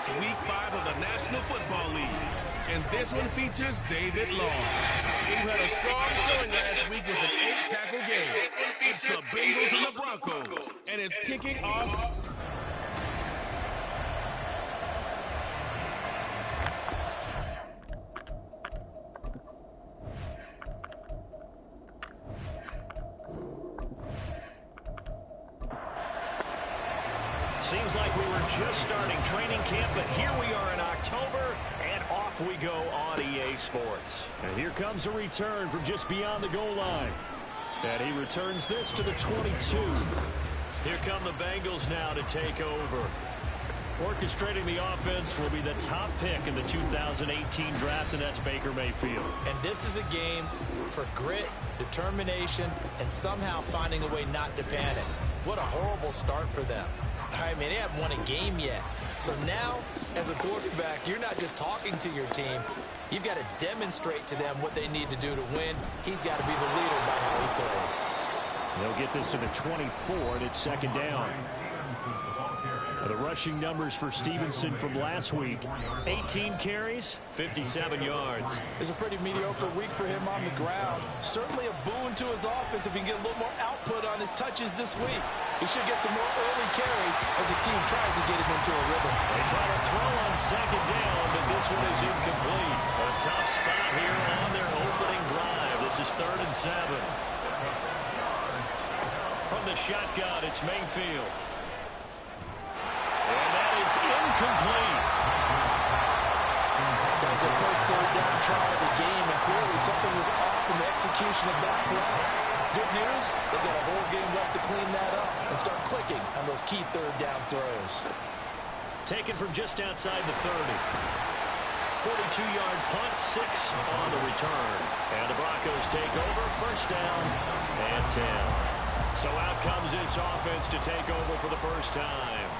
It's Week 5 of the National Football League, and this one features David Long, who had a strong showing last week with an 8-tackle game. It's the Bengals and the Broncos, and it's kicking off. Seems like we were just starting training camp, but here we are in October, and off we go on EA Sports. And here comes a return from just beyond the goal line. And he returns this to the 22. Here come the Bengals now to take over. Orchestrating the offense will be the top pick in the 2018 draft, and that's Baker Mayfield. And this is a game for grit, determination, and somehow finding a way not to panic. What a horrible start for them. I mean, they haven't won a game yet. So now, as a quarterback, you're not just talking to your team. You've got to demonstrate to them what they need to do to win. He's got to be the leader by how he plays. They'll get this to the 24, and it's second down. The rushing numbers for Stevenson from last week: 18 carries, 57 yards. It's a pretty mediocre week for him on the ground. Certainly a boon to his offense if he can get a little more output on his touches this week. He should get some more early carries as his team tries to get him into a rhythm. They try to throw on second down, but this one is incomplete. A tough spot here on their opening drive. This is 3rd and 7. From the shotgun, it's Mayfield. And that is incomplete. That was the first 3rd down try of the game, and clearly something was off in the execution of that play. Good news, they've got a whole game left to clean that up and start clicking on those key 3rd down throws. Taken from just outside the 30. 42-yard punt, 6 on the return. And the Broncos take over, 1st down and 10. So out comes this offense to take over for the first time.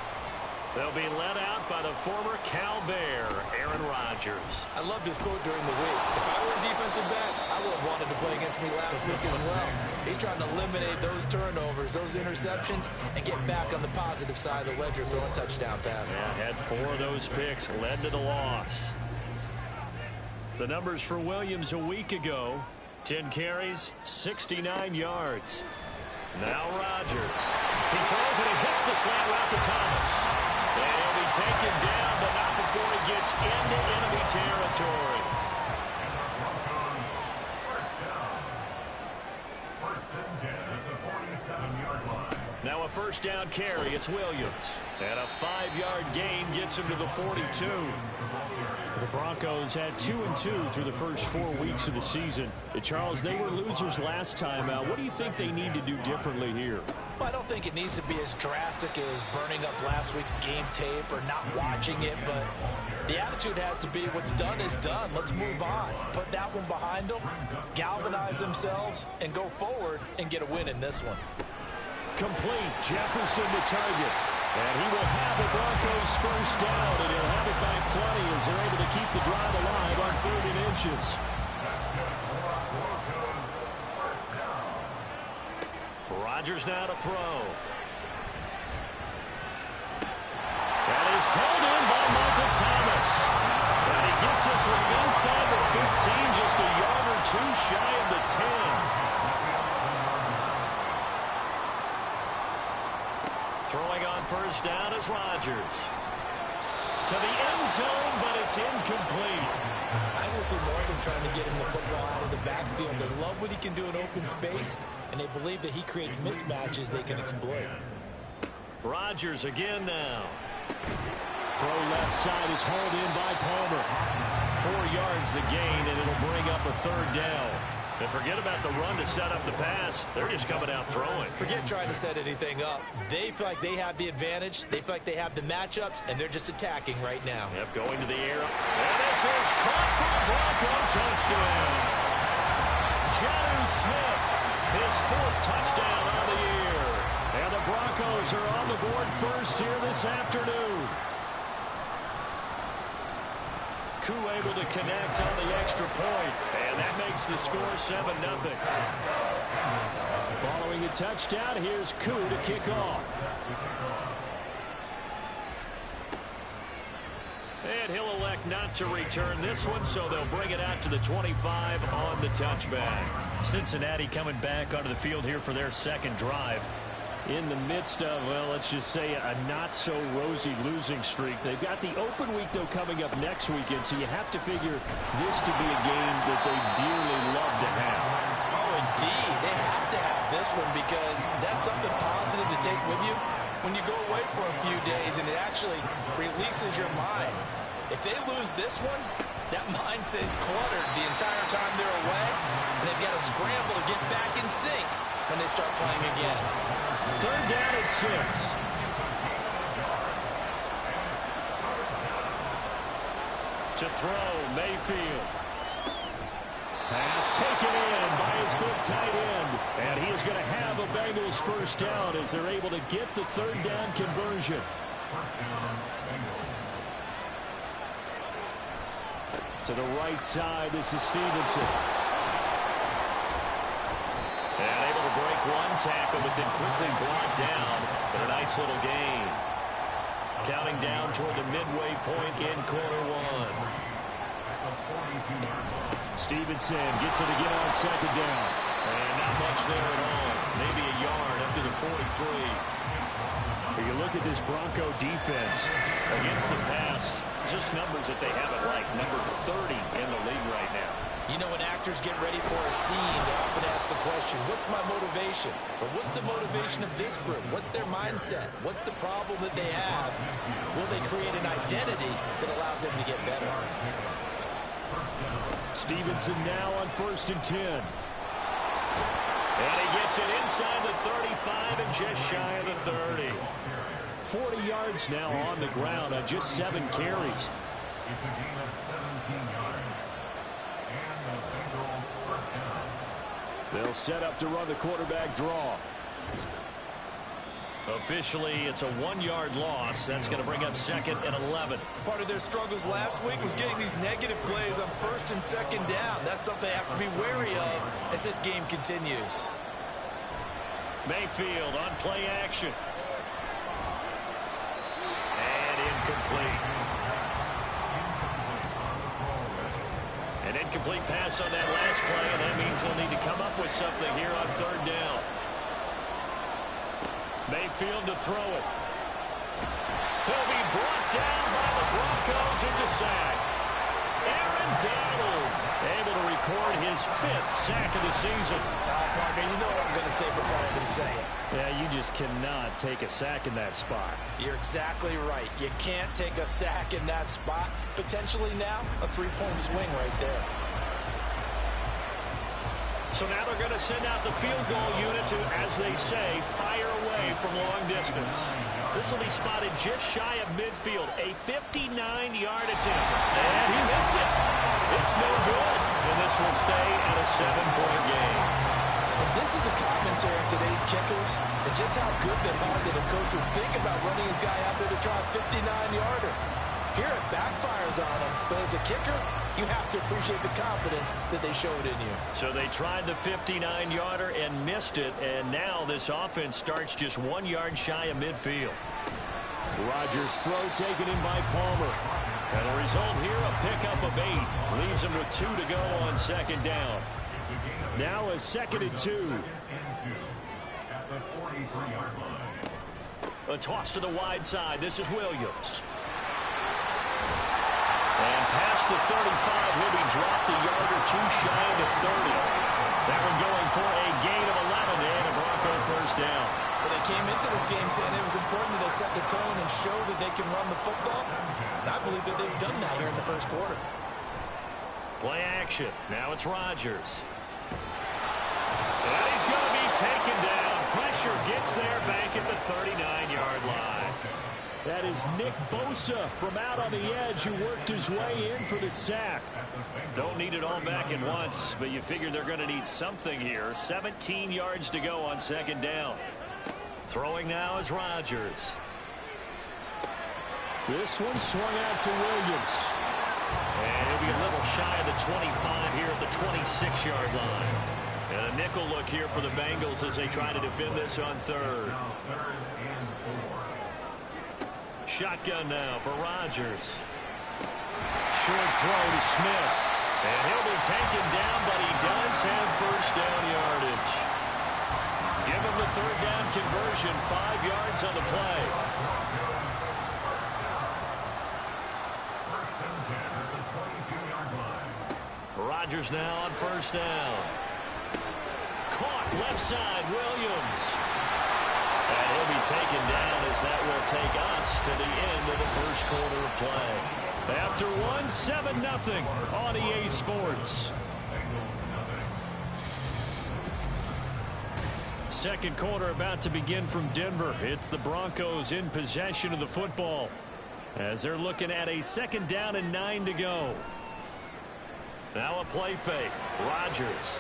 They'll be led out by the former Cal Bear, Aaron Rodgers. I loved his quote during the week. If I were a defensive back, I would have wanted to play against me last week as well. He's trying to eliminate those turnovers, those interceptions, and get back on the positive side of the ledger throwing touchdown passes. Yeah, had 4 of those picks, led to the loss. The numbers for Williams a week ago: 10 carries, 69 yards. Now Rodgers. He throws and he hits the slant route to Thomas. And he'll be taken down, but not before he gets into enemy territory. Now a 1st down carry, it's Williams. And a 5-yard gain gets him to the 42. The Broncos had 2-2 through the first 4 weeks of the season. Charles, they were losers last time out. What do you think they need to do differently here? Well, I don't think it needs to be as drastic as burning up last week's game tape or not watching it, but the attitude has to be what's done is done. Let's move on. Put that one behind them, galvanize themselves, and go forward and get a win in this one. Complete. Jefferson the target. And he will have the Broncos 1st down, and he'll have it by plenty as they're able to keep the drive alive on 3rd and inches. Rodgers now to throw. That is pulled in by Michael Thomas. And he gets this one inside the 15, just a yard or 2 shy of the 10. Throwing on 1st down is Rodgers. To the end zone, but it's incomplete. I will see more of them trying to get him the football out of the backfield. They love what he can do in open space, and they believe that he creates mismatches they can exploit. Rodgers again now. Throw left side is hauled in by Palmer. 4 yards the gain, and it'll bring up a 3rd down. And forget about the run to set up the pass. They're just coming out throwing. Forget trying to set anything up. They feel like they have the advantage. They feel like they have the matchups, and they're just attacking right now. Yep, going to the air. And this is caught for a Bronco touchdown. Jonnu Smith, his 4th touchdown on the year. And the Broncos are on the board first here this afternoon. Koo able to connect on the extra point, and that makes the score 7-0. Following a touchdown, here's Koo to kick off. And he'll elect not to return this one, so they'll bring it out to the 25 on the touchback. Cincinnati coming back onto the field here for their second drive. In the midst of, well, let's just say a not-so-rosy losing streak. They've got the open week, though, coming up next weekend, so you have to figure this to be a game that they dearly love to have. Oh, indeed. They have to have this one because that's something positive to take with you when you go away for a few days, and it actually releases your mind. If they lose this one, that mind stays cluttered the entire time they're away, and they've got to scramble to get back in sync when they start playing again. Third down at 6. To throw, Mayfield. Pass taken in by his big tight end. And he is going to have a Bengals first down as they're able to get the third down conversion. To the right side, this is Stevenson. And able to break one tackle, but then quickly brought down. But a nice little gain. Counting down toward the midway point in quarter one. Stevenson gets it again on second down. And not much there at all. Maybe a yard up to the 43. But you look at this Bronco defense against the pass, just numbers that they haven't liked. Number 30 in the league right now. You know, when actors get ready for a scene, they often ask the question, what's my motivation? Or what's the motivation of this group? What's their mindset? What's the problem that they have? Will they create an identity that allows them to get better? Stevenson now on 1st and 10. And he gets it inside the 35 and just shy of the 30. 40 yards now on the ground on just 7 carries. It's a gain of 17 yards. And the Bengals first down. They'll set up to run the quarterback draw. Officially, it's a 1-yard loss. That's going to bring up 2nd and 11. Part of their struggles last week was getting these negative plays on 1st and 2nd down. That's something they have to be wary of as this game continues. Mayfield on play action. And incomplete. An incomplete pass on that last play, and that means they'll need to come up with something here on 3rd down. Mayfield to throw it. He'll be brought down by the Broncos. It's a sack. Aaron Donald able to record his 5th sack of the season. Parker, you know what I'm going to say before I even say it. Yeah, you just cannot take a sack in that spot. You're exactly right. You can't take a sack in that spot. Potentially now, a 3-point swing right there. So now they're going to send out the field goal unit to, as they say, fire away from long distance. This will be spotted just shy of midfield. A 59-yard attempt. And he missed it. It's no good. And this will stay at a 7-point game. And this is a commentary on today's kickers and just how good they are that a coach would think about running his guy out there to try a 59-yarder. Here it backfires on him, but as a kicker, you have to appreciate the confidence that they showed in you. So they tried the 59-yarder and missed it, and now this offense starts just 1 yard shy of midfield. Rodgers' throw taken in by Palmer. And the result here, a pickup of 8. Leaves him with 2 to go on 2nd down. Now a 2nd and 2. At the 43-yard line. A toss to the wide side. This is Williams. And past the 35, he'll be dropped a yard or 2 shy of the 30. That one going for a gain of 11 and a Bronco first down. Well, they came into this game saying it was important that they set the tone and show that they can run the football. And I believe that they've done that here in the first quarter. Play action. Now it's Rodgers. And he's going to be taken down. Pressure gets there back at the 39-yard line. That is Nick Bosa from out on the edge who worked his way in for the sack. Don't need it all back at once, but you figure they're going to need something here. 17 yards to go on 2nd down. Throwing now is Rodgers. This one swung out to Williams. And he'll be a little shy of the 25 here at the 26-yard line. And a nickel look here for the Bengals as they try to defend this on 3rd. Shotgun now for Rodgers. Short throw to Smith. And he'll be taken down, but he does have first down yardage. Give him the third down conversion, 5 yards on the play. Rodgers now on first down. Caught left side, Williams. And he'll be taken down as that will take us to the end of the first quarter of play. After 7-0 on EA Sports. Second quarter about to begin from Denver. It's the Broncos in possession of the football as they're looking at a 2nd down and 9 to go. Now a play fake. Rodgers.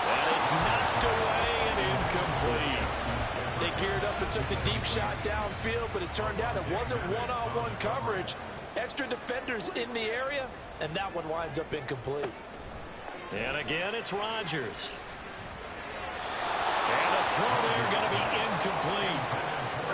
And it's knocked away and incomplete. They geared up and took the deep shot downfield, but it turned out it wasn't one-on-one coverage. Extra defenders in the area, and that one winds up incomplete. And again, it's Rodgers. And a throw there going to be incomplete.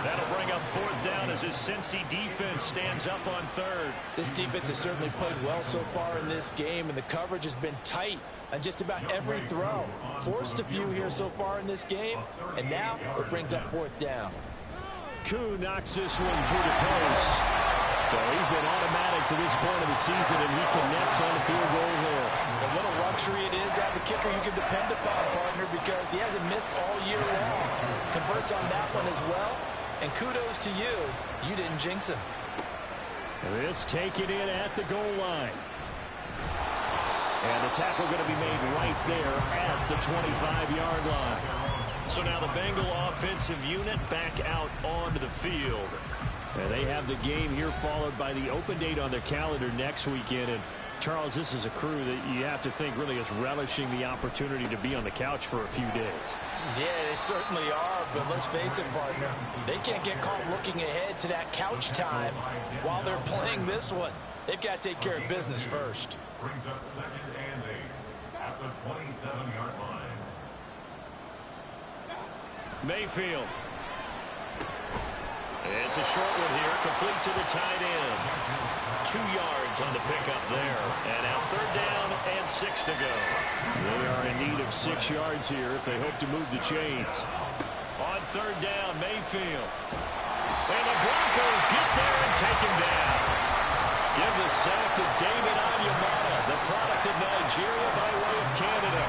That'll bring up 4th down as his Cincy defense stands up on 3rd. This defense has certainly played well so far in this game, and the coverage has been tight on just about every throw. Forced a few here so far in this game, and now it brings up 4th down. Koo knocks this one through the post. So he's been automatic to this point of the season, and he connects on the field goal here. And what a luxury it is to have a kicker you can depend upon, partner, because he hasn't missed all year long. Converts on that one as well, and kudos to you. You didn't jinx him. This taken in at the goal line. And the tackle going to be made right there at the 25-yard line. So now the Bengal offensive unit back out onto the field. And they have the game here followed by the open date on their calendar next weekend. And Charles, this is a crew that you have to think really is relishing the opportunity to be on the couch for a few days. Yeah, they certainly are, but let's face it, partner. They can't get caught looking ahead to that couch time while they're playing this one. They've got to take care of business first. Brings up 2nd and 8 at the 27-yard line. Mayfield. It's a short one here, complete to the tight end. 2 yards on the pickup there. And now 3rd down and 6 to go. They are in need of 6 yards here if they hope to move the chains. On 3rd down, Mayfield. And the Broncos get there and take him down. Give the sack to David Onyemata, the product of Nigeria by way of Canada.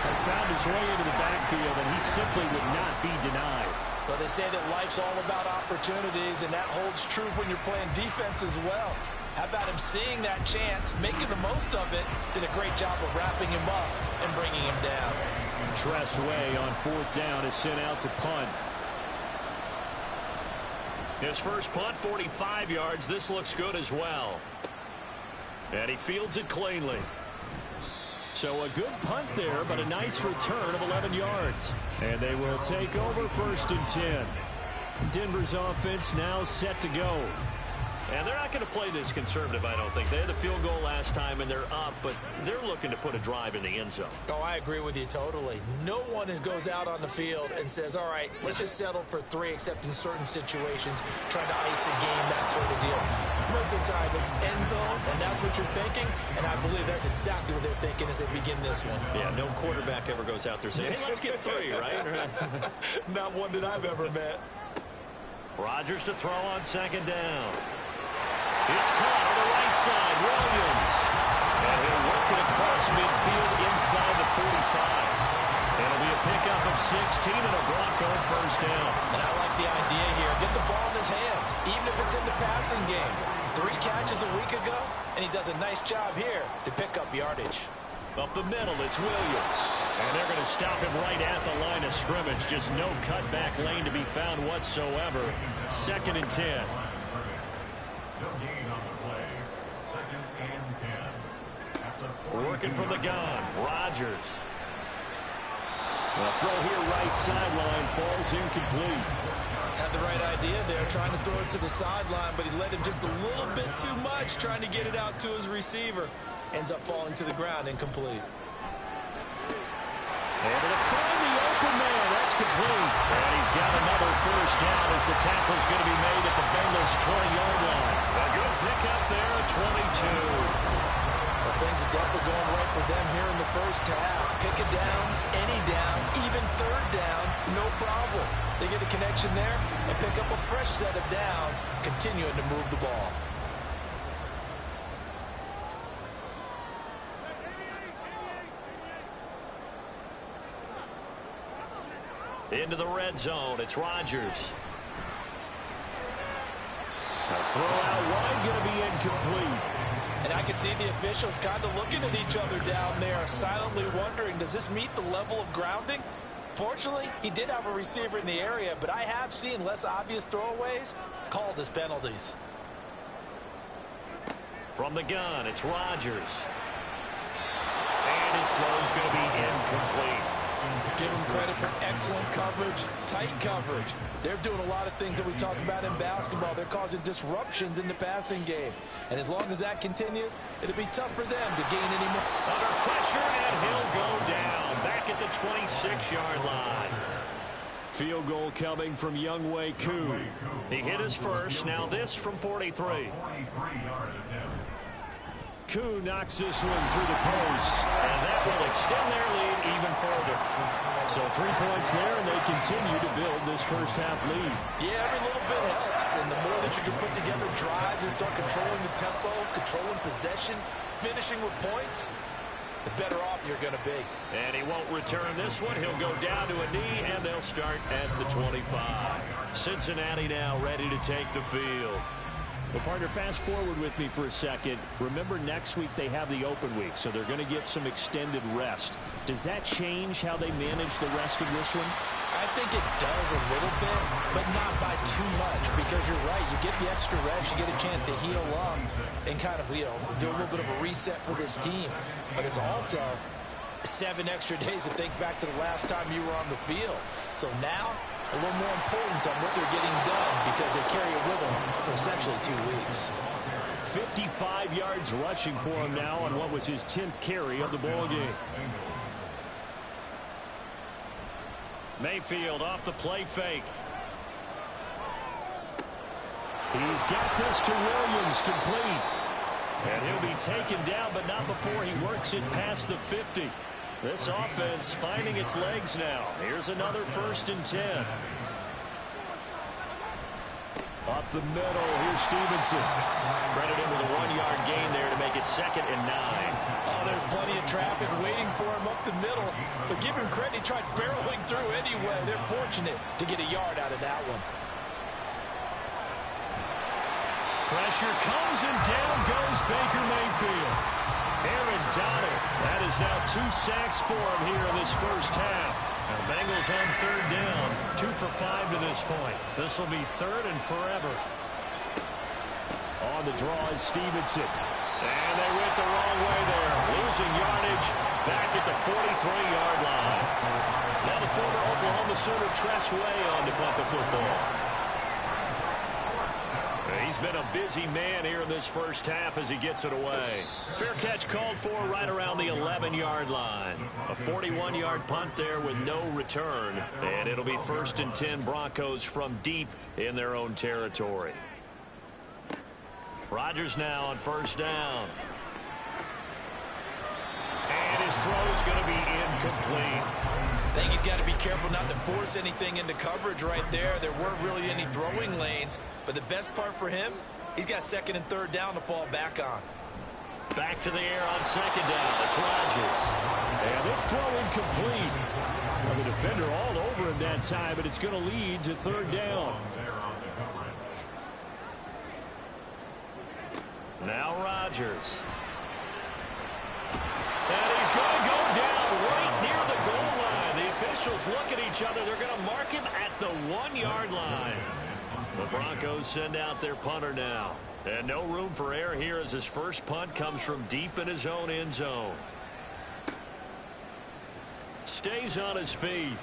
He found his way into the backfield, and he simply would not be denied. Well, they say that life's all about opportunities, and that holds true when you're playing defense as well. How about him seeing that chance, making the most of it, did a great job of wrapping him up and bringing him down. Tress Way on 4th down is sent out to punt. His first punt, 45 yards. This looks good as well. And he fields it cleanly. So a good punt there, but a nice return of 11 yards. And they will take over 1st and 10. Denver's offense now set to go. And they're not going to play this conservative, I don't think. They had the field goal last time, and they're up, but they're looking to put a drive in the end zone. Oh, I agree with you totally. No one goes out on the field and says, all right, let's just settle for 3, except in certain situations, trying to ice a game, that sort of deal. Most of the time, it's end zone, and that's what you're thinking, and I believe that's exactly what they're thinking as they begin this one. Yeah, no quarterback ever goes out there saying, hey, let's get 3, right? Not one that I've ever met. Rodgers to throw on 2nd down. It's caught on the right side, Williams. And he'll work it across midfield inside the 45. It'll be a pickup of 16 and a Bronco 1st down. And I like the idea here. Get the ball in his hands, even if it's in the passing game. 3 catches a week ago, and he does a nice job here to pick up yardage. Up the middle, it's Williams. And they're going to stop him right at the line of scrimmage. Just no cutback lane to be found whatsoever. 2nd and 10. No gain on the play. 2nd and 10. Working from the gun, Rodgers. A throw here right sideline falls incomplete. Had the right idea there, trying to throw it to the sideline, but he led him just a little bit too much, trying to get it out to his receiver. Ends up falling to the ground, incomplete. Able to find the open man. That's complete. And he's got another first down as the tackle's going to be made at the Bengals' 20-yard line. A good pickup there at 22. Well, things are definitely going right for them here in the first half. Pick it down, any down, even third down, no problem. They get a connection there and pick up a fresh set of downs, continuing to move the ball. Into the red zone, it's Rodgers. A throw out wide, going to be incomplete. And I can see the officials kind of looking at each other down there, silently wondering, does this meet the level of grounding? Fortunately, he did have a receiver in the area, but I have seen less obvious throwaways called as penalties. From the gun, it's Rodgers. And his throw's going to be incomplete. Give him credit for excellent coverage, tight coverage. They're doing a lot of things that we talk about in basketball. They're causing disruptions in the passing game. And as long as that continues, it'll be tough for them to gain any more. Under pressure, and he'll go down back at the 26-yard line. Field goal coming from Younghoe Koo. He hit his first. Now this from 43. Koo knocks this one through the post, and that will extend their lead even further. So 3 points there, and they continue to build this first-half lead. Yeah, every little bit helps, and the more that you can put together drives and start controlling the tempo, controlling possession, finishing with points, the better off you're going to be. And he won't return this one. He'll go down to a knee, and they'll start at the 25. Cincinnati now ready to take the field. Well, partner, fast forward with me for a second. Remember, next week they have the open week, so they're going to get some extended rest. Does that change how they manage the rest of this one? I think it does a little bit, but not by too much, because you're right. You get the extra rest, you get a chance to heal up and kind of, do a little bit of a reset for this team. But it's also 7 extra days to think back to the last time you were on the field. So now, a little more importance on what they're getting done because they carry it with them for essentially 2 weeks. 55 yards rushing for him now on what was his 10th carry of the ball game. Mayfield off the play fake. He's got this to Williams, complete. And he'll be taken down, but not before he works it past the 50. This offense finding its legs now. Here's another 1st and 10. Up the middle, here's Stevenson. Credit him with a 1-yard gain there to make it 2nd and 9. Oh, there's plenty of traffic waiting for him up the middle. But give him credit, he tried barreling through anyway. They're fortunate to get a yard out of that one. Pressure comes, and down goes Baker Mayfield. Aaron Donald, that is now 2 sacks for him here in this first half. And the Bengals on 3rd down, 2 for 5 to this point. This will be 3rd and forever. On the draw is Stevenson. And they went the wrong way there. Losing yardage back at the 43-yard line. Now the former Oklahoma Sooner Tress Way on to punt the football. He's been a busy man here in this first half as he gets it away. Fair catch called for right around the 11-yard line. A 41-yard punt there with no return. And it'll be 1st and 10 Broncos from deep in their own territory. Rodgers now on 1st down. And his throw's going to be incomplete. I think he's got to be careful not to force anything into coverage right there. There weren't really any throwing lanes. But the best part for him, he's got 2nd and 3rd down to fall back on. Back to the air on 2nd down. It's Rodgers. And this throw incomplete. Well, the defender all over him that time, but it's going to lead to 3rd down. Now Rodgers. And he's going to go down right near the goal line. The officials look at each other. They're going to mark him at the 1-yard line. The Broncos send out their punter now. And no room for error here as his first punt comes from deep in his own end zone. Stays on his feet.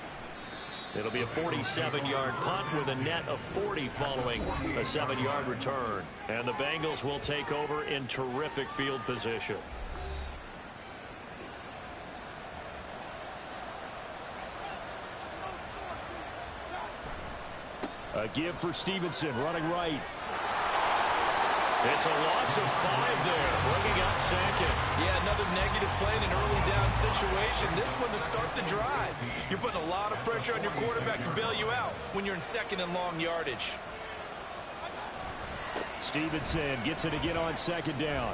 It'll be a 47-yard punt with a net of 40 following a 7-yard return. And the Bengals will take over in terrific field position. A give for Stevenson, running right. It's a loss of 5 there, bringing up Sankey. Yeah, another negative play in an early down situation. This one to start the drive. You're putting a lot of pressure on your quarterback to bail you out when you're in second and long yardage. Stevenson gets it again on second down.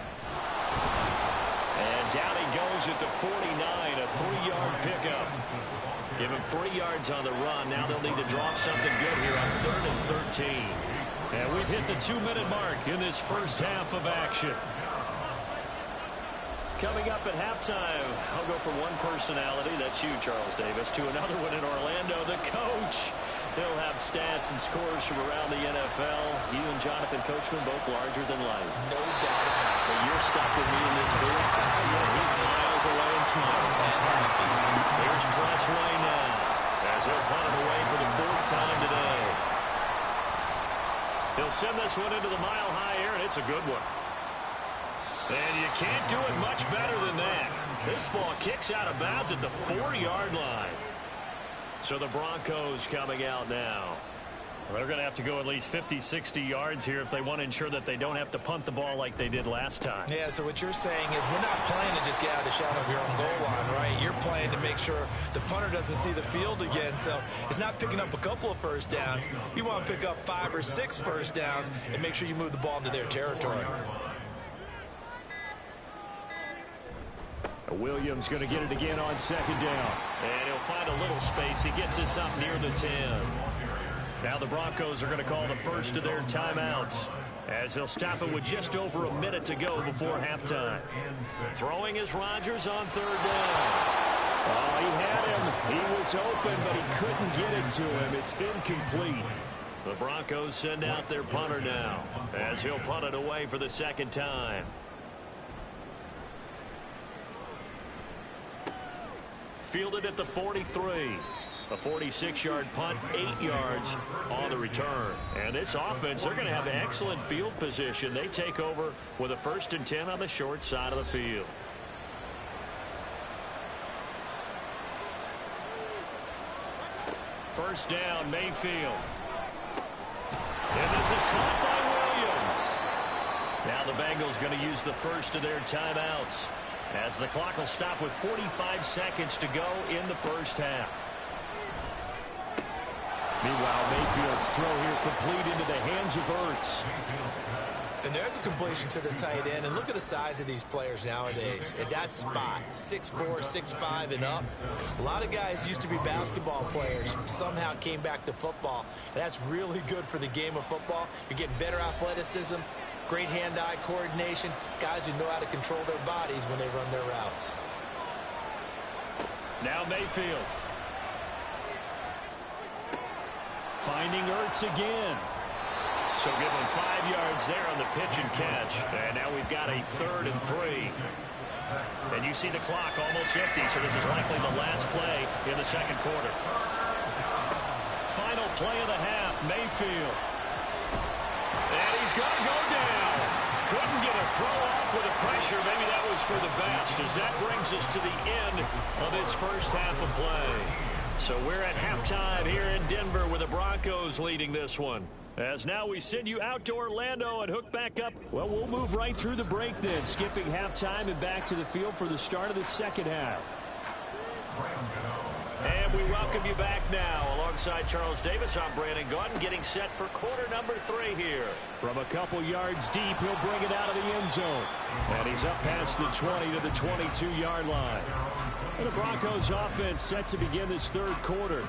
And down he goes at the 49, a 3-yard pickup. Give him 3 yards on the run. Now they'll need to drop something good here on 3rd and 13. And we've hit the 2-minute mark in this first half of action. Coming up at halftime, I'll go from one personality, that's you, Charles Davis, to another one in Orlando, the coach. He'll have stats and scores from around the NFL. You and Jonathan Coachman both larger than life. No doubt about it. But you're stuck with me in this booth. He's miles away and smiling. And happy. Here's Tressway now as he'll punt it away for the 4th time today. He'll send this one into the mile-high air, and it's a good one. And you can't do it much better than that. This ball kicks out of bounds at the 4-yard line. So the Broncos coming out now. They're going to have to go at least 50, 60 yards here if they want to ensure that they don't have to punt the ball like they did last time. Yeah, so what you're saying is we're not playing to just get out of the shadow of your own goal line, right? You're playing to make sure the punter doesn't see the field again. So it's not picking up a couple of first downs. You want to pick up 5 or 6 first downs and make sure you move the ball into their territory. Williams going to get it again on second down. And he'll find a little space. He gets us up near the 10. Now the Broncos are going to call the first of their timeouts as they'll stop it with just over a minute to go before halftime. Throwing is Rodgers on 3rd down. Oh, he had him. He was open, but he couldn't get it to him. It's incomplete. The Broncos send out their punter now as he'll punt it away for the 2nd time. Fielded at the 43. A 46-yard punt, 8 yards on the return. And this offense, they're going to have excellent field position. They take over with a 1st and 10 on the short side of the field. First down, Mayfield. And this is caught by Williams. Now the Bengals going to use the first of their timeouts as the clock will stop with 45 seconds to go in the first half. Meanwhile, Mayfield's throw here complete into the hands of Ertz. And there's a completion to the tight end. And look at the size of these players nowadays. At that spot, 6'4", 6'5", and up. A lot of guys used to be basketball players, somehow came back to football. And that's really good for the game of football. You're getting better athleticism, great hand-eye coordination, guys who know how to control their bodies when they run their routes. Now Mayfield. Finding Ertz again. So give him 5 yards there on the pitch and catch. And now we've got a 3rd and 3. And you see the clock almost empty, so this is likely the last play in the 2nd quarter. Final play of the half, Mayfield. And he's going to go down. Couldn't get a throw off with the pressure. Maybe that was for the best, as that brings us to the end of this first half of play. So we're at halftime here in Denver with the Broncos leading this one. As now we send you out to Orlando and hook back up. Well, we'll move right through the break then, skipping halftime and back to the field for the start of the second half. And we welcome you back now. Alongside Charles Davis, I'm Brandon Gaudin, getting set for quarter number 3 here. From a couple yards deep, he'll bring it out of the end zone. And he's up past the 20 to the 22-yard line. And the Broncos offense set to begin this 3rd quarter.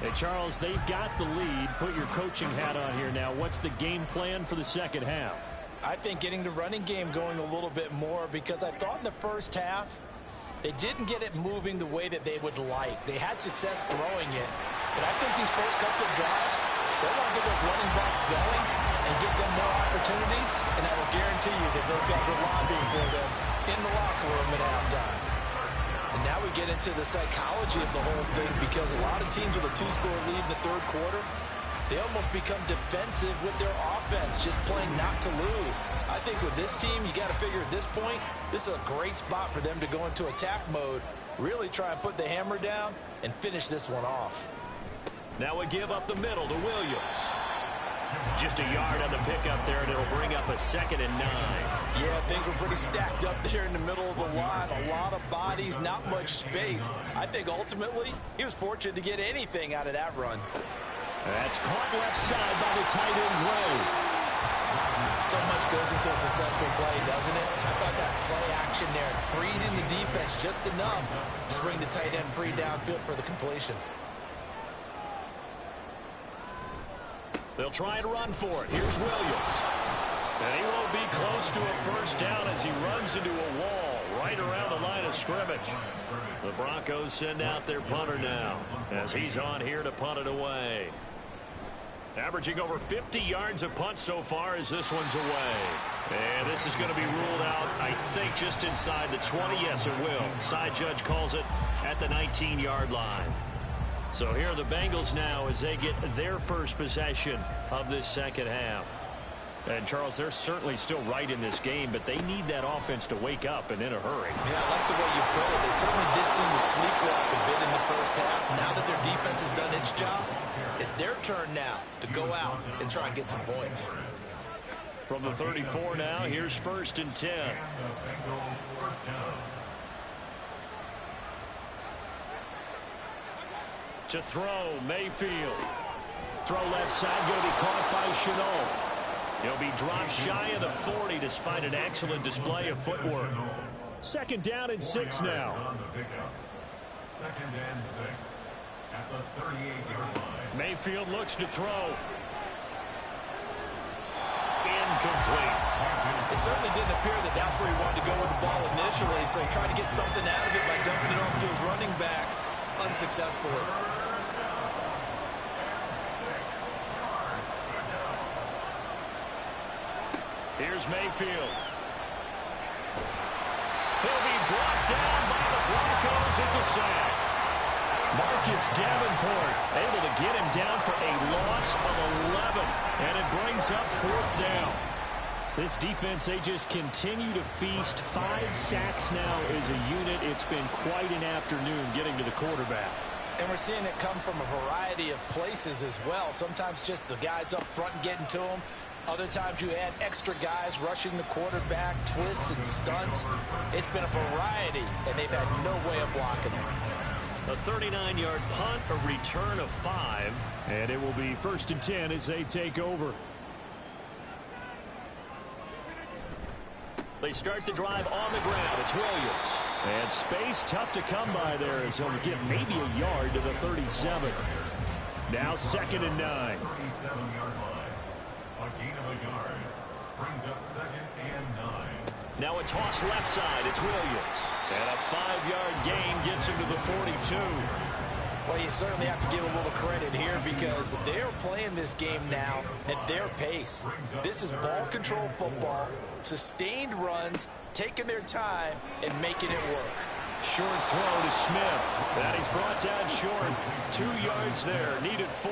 Hey, Charles, they've got the lead. Put your coaching hat on here now. What's the game plan for the second half? I think getting the running game going a little bit more, because I thought in the first half they didn't get it moving the way that they would like. They had success throwing it, but I think these first couple of drives, they want to get those running backs going and give them more opportunities, and I will guarantee you that those guys are lobbying for them in the locker room at halftime. And now we get into the psychology of the whole thing, because a lot of teams with a 2-score lead in the 3rd quarter, they almost become defensive with their offense, just playing not to lose. I think with this team, you got to figure at this point, this is a great spot for them to go into attack mode, really try and put the hammer down and finish this one off. Now we give up the middle to Williams. Just a yard on the pickup there, and it'll bring up a 2nd and 9. Yeah, things were pretty stacked up there in the middle of the line. A lot of bodies, not much space. I think ultimately he was fortunate to get anything out of that run. That's caught left side by the tight end, Gray. So much goes into a successful play, doesn't it? How about that play action there? Freezing the defense just enough to bring the tight end free downfield for the completion. They'll try and run for it. Here's Williams. And he won't be close to a first down as he runs into a wall right around the line of scrimmage. The Broncos send out their punter now as he's on here to punt it away. Averaging over 50 yards a punt so far as this one's away. And this is going to be ruled out, I think, just inside the 20. Yes, it will. Side judge calls it at the 19-yard line. So here are the Bengals now as they get their first possession of this second half. And, Charles, they're certainly still right in this game, but they need that offense to wake up and in a hurry. Yeah, I like the way you put it. They certainly did seem to sleepwalk a bit in the first half. Now that their defense has done its job, it's their turn now to go out and try and get some points. From the 34 now, here's 1st and 10. To throw, Mayfield. Throw left side, going to be caught by Shenault. He'll be dropped shy of the 40 despite an excellent display of footwork. 2nd down and 6 now. 2nd and 6 at the 38-yard line. Mayfield looks to throw. Incomplete. It certainly didn't appear that that's where he wanted to go with the ball initially, so he tried to get something out of it by dumping it off to his running back unsuccessfully. Here's Mayfield. He'll be brought down by the Broncos. It's a sack. Marcus Davenport able to get him down for a loss of 11. And it brings up 4th down. This defense, they just continue to feast. 5 sacks now as a unit. It's been quite an afternoon getting to the quarterback. And we're seeing it come from a variety of places as well. Sometimes just the guys up front and getting to them. Other times you add extra guys rushing the quarterback, twists and stunts. It's been a variety, and they've had no way of blocking them. A 39-yard punt, a return of 5, and it will be 1st and 10 as they take over. They start the drive on the ground. It's Williams. And space tough to come by there as he'll get maybe a yard to the 37. Now 2nd and 9. 37-yard line. A gain of a yard. Brings up 2nd and 9. Now a toss left side. It's Williams. And a 5-yard gain gets him to the 42. Well, you certainly have to give a little credit here because they're playing this game now at their pace. This is ball control football, sustained runs, taking their time, and making it work. Short throw to Smith. That he's brought down short. 2 yards there, needed 4.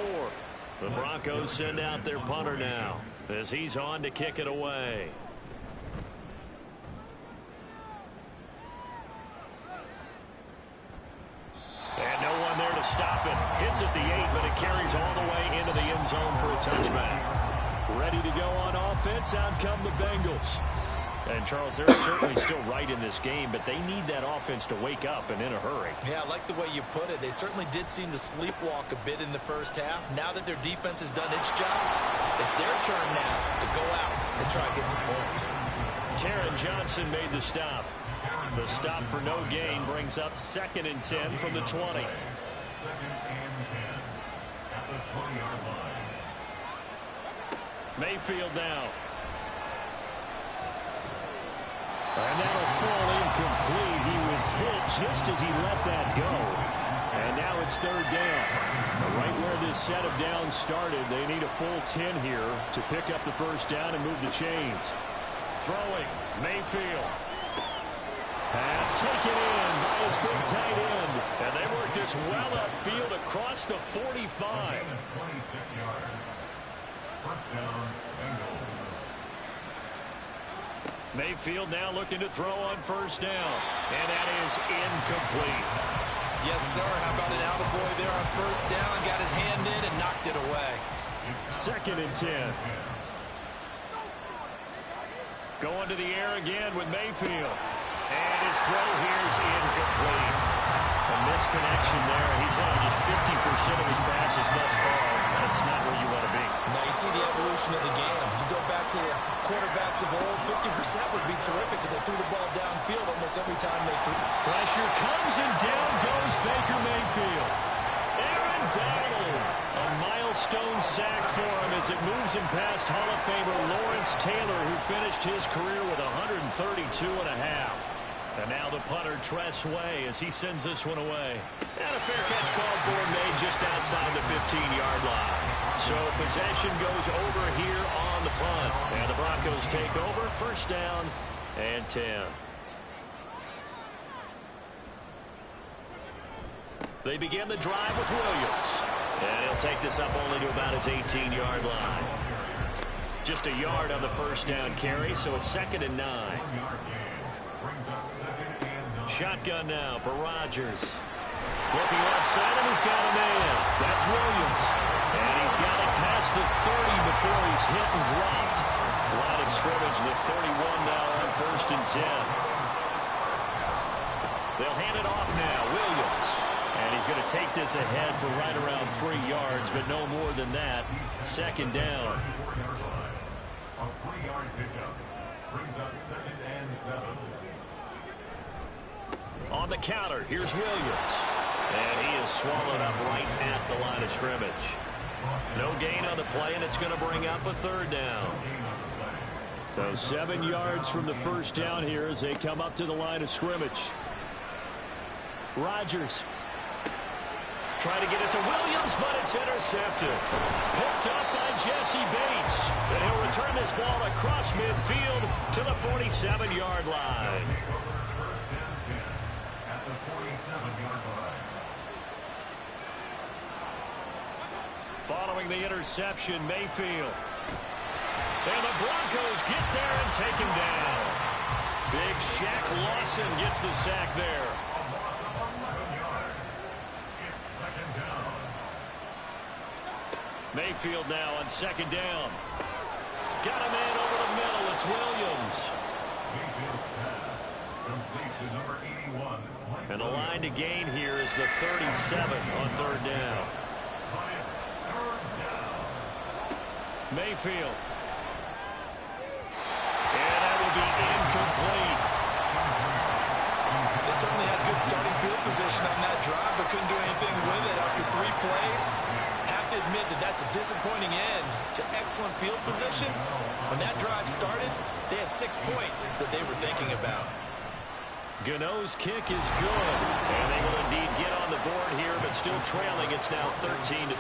The Broncos send out their punter now as he's on to kick it away. And no one there to stop it. Hits at the 8, but it carries all the way into the end zone for a touchback. Ready to go on offense. Out come the Bengals. And, Charles, they're certainly still right in this game, but they need that offense to wake up and in a hurry. Yeah, I like the way you put it. They certainly did seem to sleepwalk a bit in the first half. Now that their defense has done its job, it's their turn now to go out and try and get some points. Taron Johnson made the stop. The stop for no gain brings up 2nd and 10 from the 20. 2nd and 10 at the 20-yard line. Mayfield now. And that'll fall incomplete. He was hit just as he let that go. And now it's 3rd down. Right where this set of downs started, they need a full 10 here to pick up the first down and move the chains. Throwing, Mayfield. Pass taken in by his big tight end. And they work this well upfield across the 45. 26 yards. First down, Bengals. Mayfield now looking to throw on first down. And that is incomplete. Yes, sir. How about an attaboy there on first down? Got his hand in and knocked it away. 2nd and 10. Going to the air again with Mayfield. And his throw here is incomplete. A misconnection there. He's hit on just 50% of his passes thus far. That's not where you want to be. Now you see the evolution of the game. You go back to the quarterbacks of old, 50% would be terrific because they threw the ball downfield almost every time they threw. Pressure comes and down goes Baker Mayfield. Aaron Donald. A milestone sack for him as it moves him past Hall of Famer Lawrence Taylor, who finished his career with 132.5. And now the punter, Tress Way, as he sends this one away. And a fair catch called for him, made just outside the 15-yard line. So possession goes over here on the punt. And the Broncos take over, 1st down and 10. They begin the drive with Williams. And he'll take this up only to about his 18-yard line. Just a yard on the 1st down carry, so it's 2nd and 9. Shotgun now for Rodgers. Looking left side, and he's got a man. That's Williams. And he's got it past the 30 before he's hit and dropped. Line of scrimmage, the 31 now on 1st and 10. They'll hand it off now. Williams. And he's going to take this ahead for right around 3 yards, but no more than that. 2nd down. A 3-yard pickup brings up 2nd and 7. On the counter, here's Williams. And he is swallowed up right at the line of scrimmage. No gain on the play, and it's going to bring up a 3rd down. So 7 yards from the 1st down here as they come up to the line of scrimmage. Rodgers. Trying to get it to Williams, but it's intercepted. Picked up by Jesse Bates. And he'll return this ball across midfield to the 47-yard line. Following the interception, Mayfield. And the Broncos get there and take him down. Big Shaq Lawson gets the sack there. Mayfield now on 2nd down. Got a man over the middle. It's Williams. And the line to gain here is the 37 on 3rd down. Mayfield. And that will be incomplete. They certainly had good starting field position on that drive, but couldn't do anything with it after 3 plays. Have to admit that that's a disappointing end to excellent field position. When that drive started, they had 6 points that they were thinking about. Gano's kick is good. And they will indeed get on the board here, but still trailing. It's now 13-3.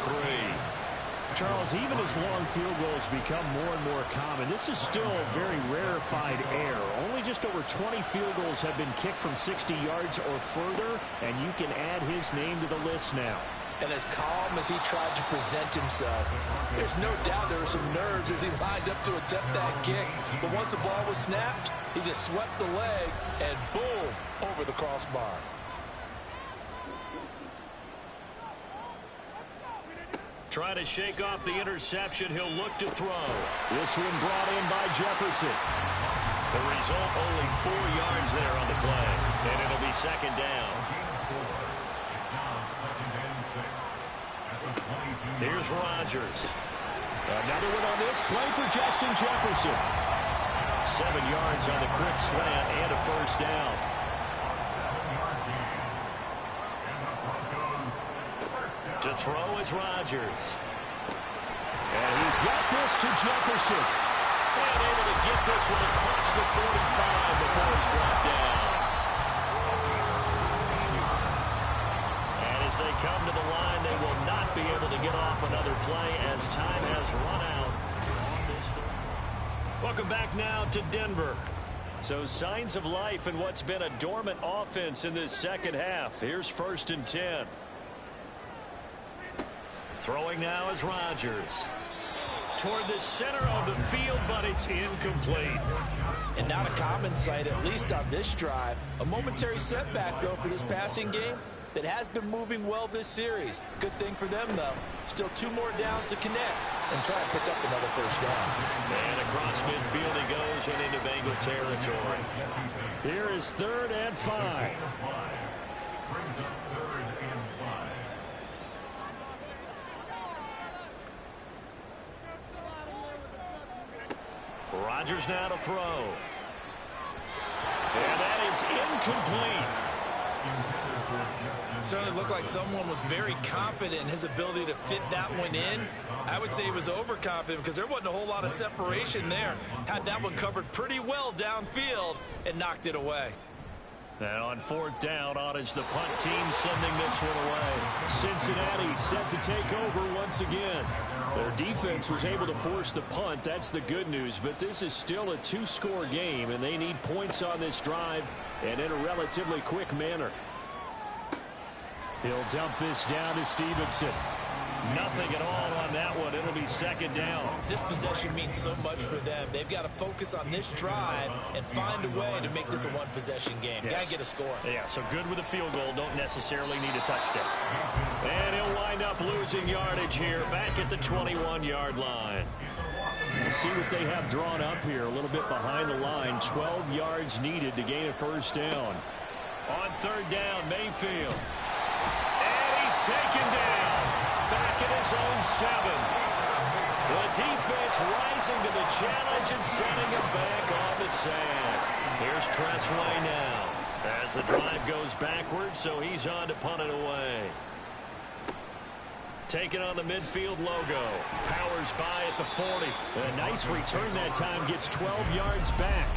Charles, even as long field goals become more and more common, this is still very rarefied air. Only just over 20 field goals have been kicked from 60 yards or further, and you can add his name to the list now. And as calm as he tried to present himself, there's no doubt there were some nerves as he lined up to attempt that kick. But once the ball was snapped, he just swept the leg and boom, over the crossbar. Trying to shake off the interception. He'll look to throw. This one brought in by Jefferson. The result, only 4 yards there on the play. And it'll be 2nd down. Here's Rodgers. Another one on this play for Justin Jefferson. 7 yards on the quick slant and a 1st down. To throw is Rodgers. And he's got this to Jefferson. And able to get this one across the 45 before he's brought down. And as they come to the line, they will not be able to get off another play as time has run out. Welcome back now to Denver. So signs of life in what's been a dormant offense in this second half. Here's 1st and 10. Throwing now is Rodgers. Toward the center of the field, but it's incomplete. And not a common sight, at least on this drive. A momentary setback, though, for this passing game. that has been moving well this series. Good thing for them, though. Still 2 more downs to connect and try to pick up another first down. And across midfield he goes and into Bengal territory. Here is 3rd and 5. Brings up 3rd and 5. Rodgers now to throw. And that is incomplete. Certainly looked like someone was very confident in his ability to fit that one in. I would say he was overconfident because there wasn't a whole lot of separation there. Had that one covered pretty well downfield and knocked it away. Now on 4th down, on is the punt team sending this one away. Cincinnati set to take over once again. Their defense was able to force the punt. That's the good news. But this is still a 2-score game, and they need points on this drive and in a relatively quick manner. He'll dump this down to Stevenson. Nothing at all on that one. It'll be 2nd down. This possession means so much for them. They've got to focus on this drive and find a way to make this a 1-possession game. Yes. Got to get a score. Yeah, so good with a field goal. Don't necessarily need a touchdown. And he'll wind up losing yardage here back at the 21-yard line. We'll see what they have drawn up here. A little bit behind the line. 12 yards needed to gain a first down. On 3rd down, Mayfield. And he's taken down. Back at his own 7. The defense rising to the challenge and sending him back on the sand. Here's Tressway now as the drive goes backwards, so he's on to punt it away. Taking on the midfield logo. Powers by at the 40. A nice return that time. Gets 12 yards back.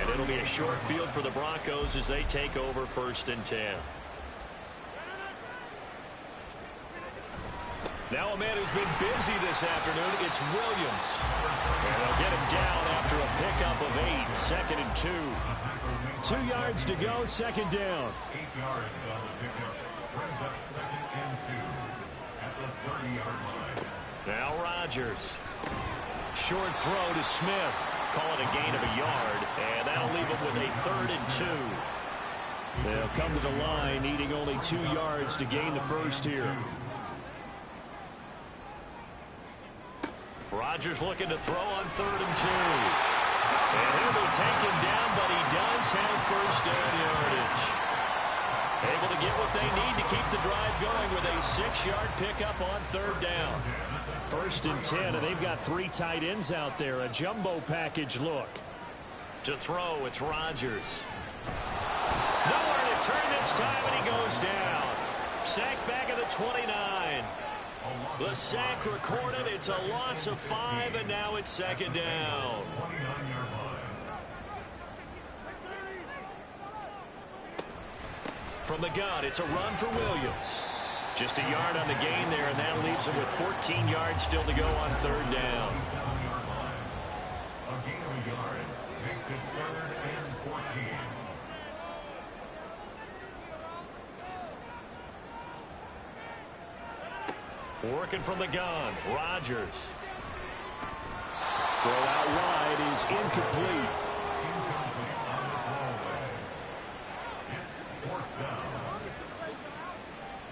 And it'll be a short field for the Broncos as they take over 1st and 10. Now a man who's been busy this afternoon, it's Williams. And they'll get him down after a pickup of 8, 2nd and 2. 2 yards to go, 2nd down. 8 yards on the pickup. Brings up 2nd and 2 at the 30-yard line. Now Rodgers. Short throw to Smith. Call it a gain of a yard, and that'll leave him with a 3rd and 2. They'll come to the line, needing only 2 yards to gain the first here. Rodgers looking to throw on 3rd and 2. And he'll be taken down, but he does have first down yardage. Able to get what they need to keep the drive going with a 6-yard pickup on 3rd down. 1st and 10, and they've got 3 tight ends out there. A jumbo package look. To throw, it's Rodgers. Nowhere to turn this time, and he goes down. Sacked back at the 29. The sack recorded. It's a loss of 5, and now it's 2nd down. From the gun, it's a run for Williams. Just a yard on the gain there, and that leaves him with 14 yards still to go on 3rd down. A gain of a yard makes it 3rd and 14. Working from the gun, Rodgers. Throw out wide is incomplete. Incomplete on the throwaway. It's 4th down.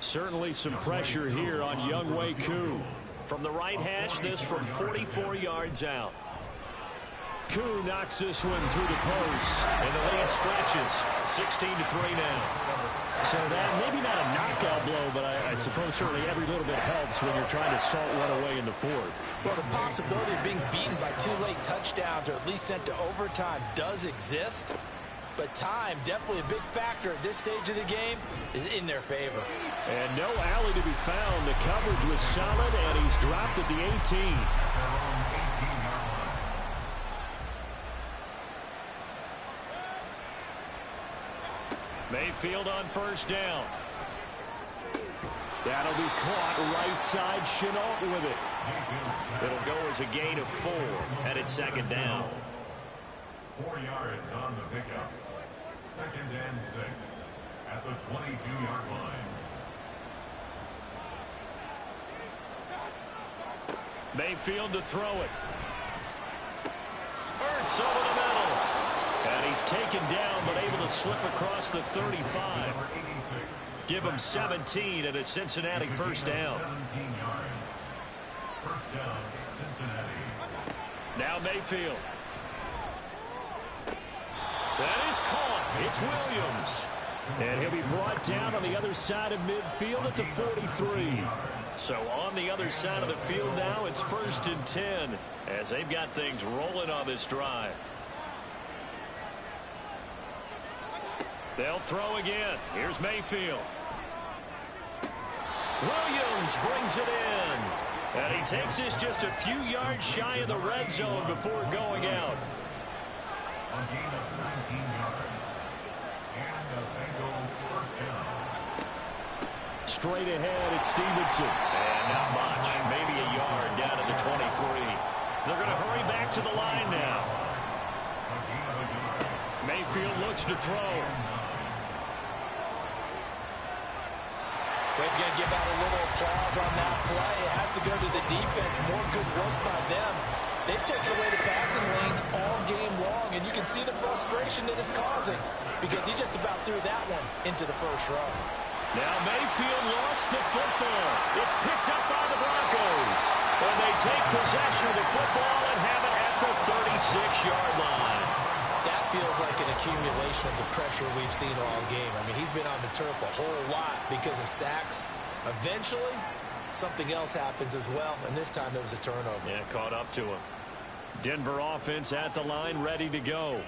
Certainly some pressure here on Younghoe Koo. From the right hash, this from 44 yards out. Koo knocks this one through the post. And the lead stretches. 16-3 now. So that maybe not a knockout blow, but I suppose certainly every little bit helps when you're trying to salt one away in the 4th. Well, the possibility of being beaten by 2 late touchdowns or at least sent to overtime does exist. But time, definitely a big factor at this stage of the game, is in their favor. And no alley to be found. The coverage was solid, and he's dropped at the 18. Mayfield on 1st down. That'll be caught right side. Chenault with it. It'll go as a gain of 4, and it's 2nd down. 4 yards on the pickup. 2nd and 6 at the 22-yard line. Mayfield to throw it. Ertz over the middle. And he's taken down, but able to slip across the 35. Number 86, Give them 17 and a Cincinnati first down. 17 yards. First down, Cincinnati. Now Mayfield. That is caught. It's Williams. And he'll be brought down on the other side of midfield at the 43. So on the other side of the field now, it's 1st and 10 as they've got things rolling on this drive. They'll throw again. Here's Mayfield. Williams brings it in. And he takes this just a few yards shy of the red zone before going out. A gain of 19 yards. And a Bengal first down. Straight ahead, it's Stevenson. And not much. Maybe a yard down to the 23. They're going to hurry back to the line now. A gain of a yard. Mayfield looks to throw. They're going to give out a little applause on that play. It has to go to the defense. More good work by them. They've taken away the passing lanes all game long, and you can see the frustration that it's causing because he just about threw that one into the first row. Now Mayfield lost the football. It's picked up by the Broncos. And they take possession of the football and have it at the 36-yard line. That feels like an accumulation of the pressure we've seen all game. I mean, he's been on the turf a whole lot because of sacks. Eventually, something else happens as well, and this time it was a turnover. Yeah, caught up to him. Denver offense at the line, ready to go.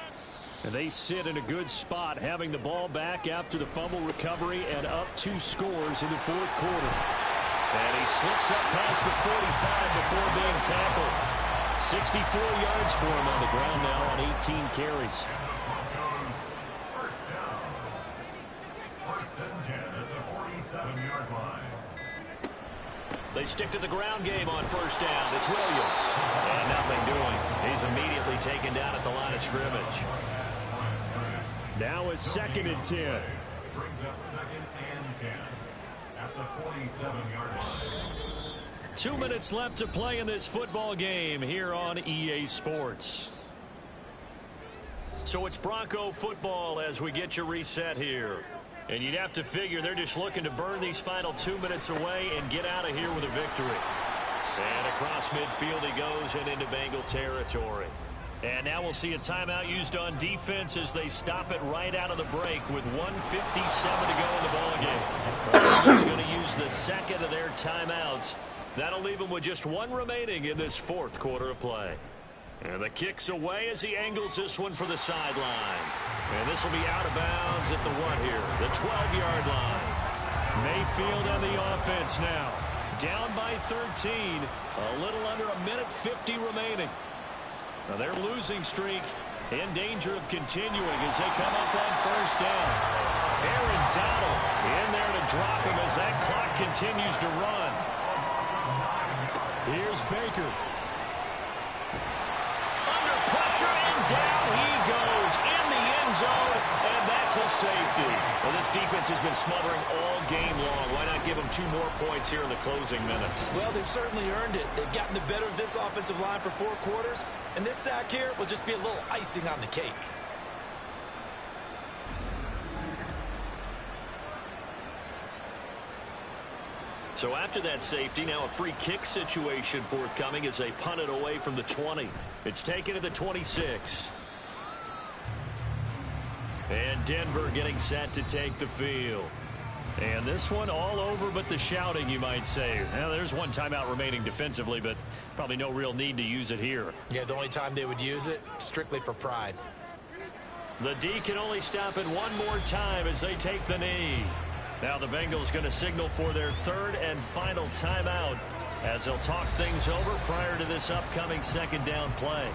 And they sit in a good spot, having the ball back after the fumble recovery and up 2 scores in the 4th quarter. And he slips up past the 45 before being tackled. 64 yards for him on the ground now on 18 carries. And the Broncos first down. 1st and 10 at the 47-yard line. They stick to the ground game on 1st down. It's Williams. And nothing doing. He's immediately taken down at the line of scrimmage. Now it's 2nd and 10. Brings up 2nd and 10 at the 47-yard line. 2 minutes left to play in this football game here on EA Sports. So it's Bronco football as we get you reset here. And you'd have to figure they're just looking to burn these final 2 minutes away and get out of here with a victory. And across midfield he goes and into Bengal territory. And now we'll see a timeout used on defense as they stop it right out of the break with 1:57 to go in the ballgame. He's going to use the second of their timeouts. That'll leave him with just 1 remaining in this 4th quarter of play. And the kick's away as he angles this one for the sideline. And this will be out of bounds at the what here? The 12-yard line. Mayfield and the offense now. Down by 13. A little under 1:50 remaining. Now their losing streak in danger of continuing as they come up on 1st down. Aaron Donald in there to drop him as that clock continues to run. Here's Baker. Under pressure and down he goes in the end zone, and that's a safety. Well, this defense has been smothering all game long. Why not give them 2 more points here in the closing minutes? Well, they've certainly earned it. They've gotten the better of this offensive line for 4 quarters, and this sack here will just be a little icing on the cake. So after that safety, now a free kick situation forthcoming as they punt it away from the 20. It's taken to the 26. And Denver getting set to take the field. And this one all over but the shouting, you might say. Now, there's 1 timeout remaining defensively, but probably no real need to use it here. Yeah, the only time they would use it, strictly for pride. The D can only stop it 1 more time as they take the knee. Now the Bengals going to signal for their 3rd and final timeout as they'll talk things over prior to this upcoming 2nd down play.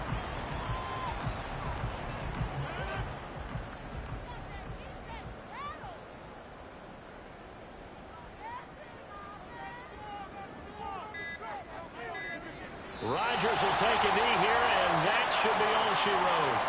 Rodgers will take a knee here, and that should be all she wrote.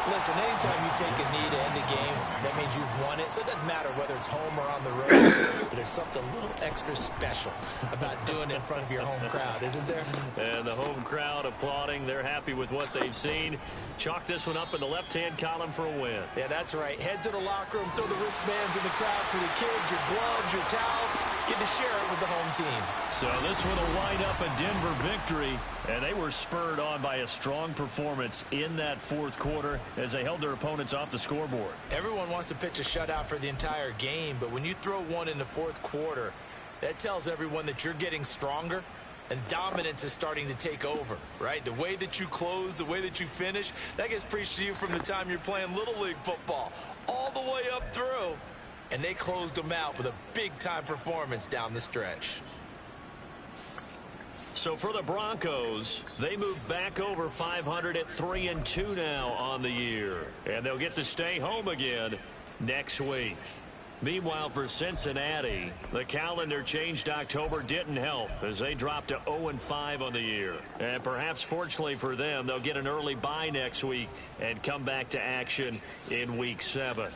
Listen, anytime you take a knee to end a game, that means you've won it. So it doesn't matter whether it's home or on the road, but there's something a little extra special about doing it in front of your home crowd, isn't there? And the home crowd applauding. They're happy with what they've seen. Chalk this one up in the left-hand column for a win. Yeah, that's right. Head to the locker room, throw the wristbands in the crowd for the kids, your gloves, your towels. Get to share it with the home team. So this one will wind up a Denver victory, and they were spurred on by a strong performance in that fourth quarter as they held their opponents off the scoreboard. Everyone wants to pitch a shutout for the entire game, but when you throw one in the fourth quarter, that tells everyone that you're getting stronger and dominance is starting to take over, right? The way that you close, the way that you finish, that gets preached to you from the time you're playing Little League football all the way up through. And they closed them out with a big-time performance down the stretch. So for the Broncos, they move back over 500 at 3-2 now on the year. And they'll get to stay home again next week. Meanwhile, for Cincinnati, the calendar changed October didn't help as they dropped to 0-5 on the year. And perhaps fortunately for them, they'll get an early bye next week and come back to action in Week 7.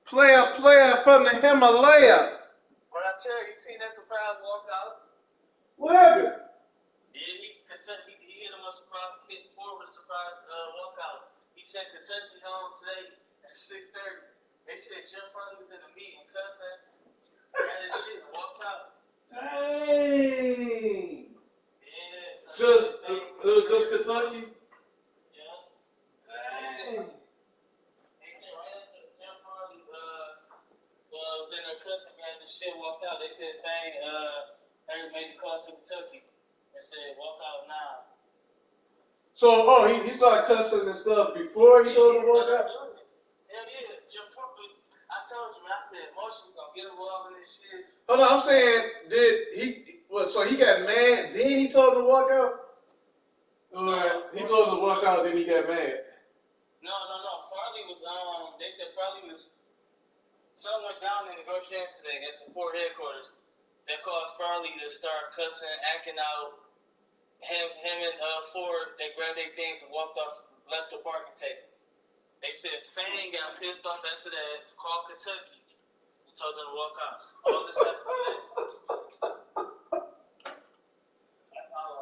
Player from the Himalaya. What I tell you, seen that surprise walkout? What happened? Yeah, he hit him a surprise hit forward surprise walkout. He sent Kentucky home today at 6:30. They said Jim Farley was in the meeting cussing, ran his shit and walked out. Dang. Yeah. Just Kentucky? Yeah. Dang. They said right after Jim Farley was in there cussing, ran his shit, walked out. They said Harry made the call to Kentucky and said walk out now. So, he started cussing and stuff before he told him to walk out? Hell yeah. Jim Farley, I told you, man, I said emotions gonna get involved in this shit. Hold on, I'm saying, so he got mad, then he told him to walk out? Or he told him to walk out, then he got mad? No. Farley was, they said Farley was, something went down in negotiations today at the Ford headquarters. That caused Farley to start cussing, acting out. Him and Ford, they grabbed their things and walked off, left the parking table. They said Fang got pissed off after that, called Kentucky, and told them to walk out. All this happened today.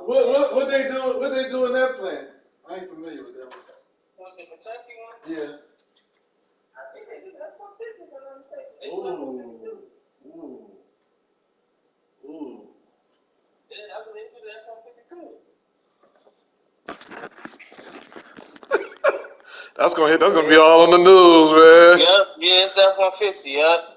What they do in that plan? I ain't familiar with that one. With the Kentucky one? Yeah. I think they do that for 50, if I'm not mistaken. They do that for 52. Ooh. Yeah, I believe they do that for 52. That's gonna be all on the news, man. Yep, yeah, it's that 150, yep.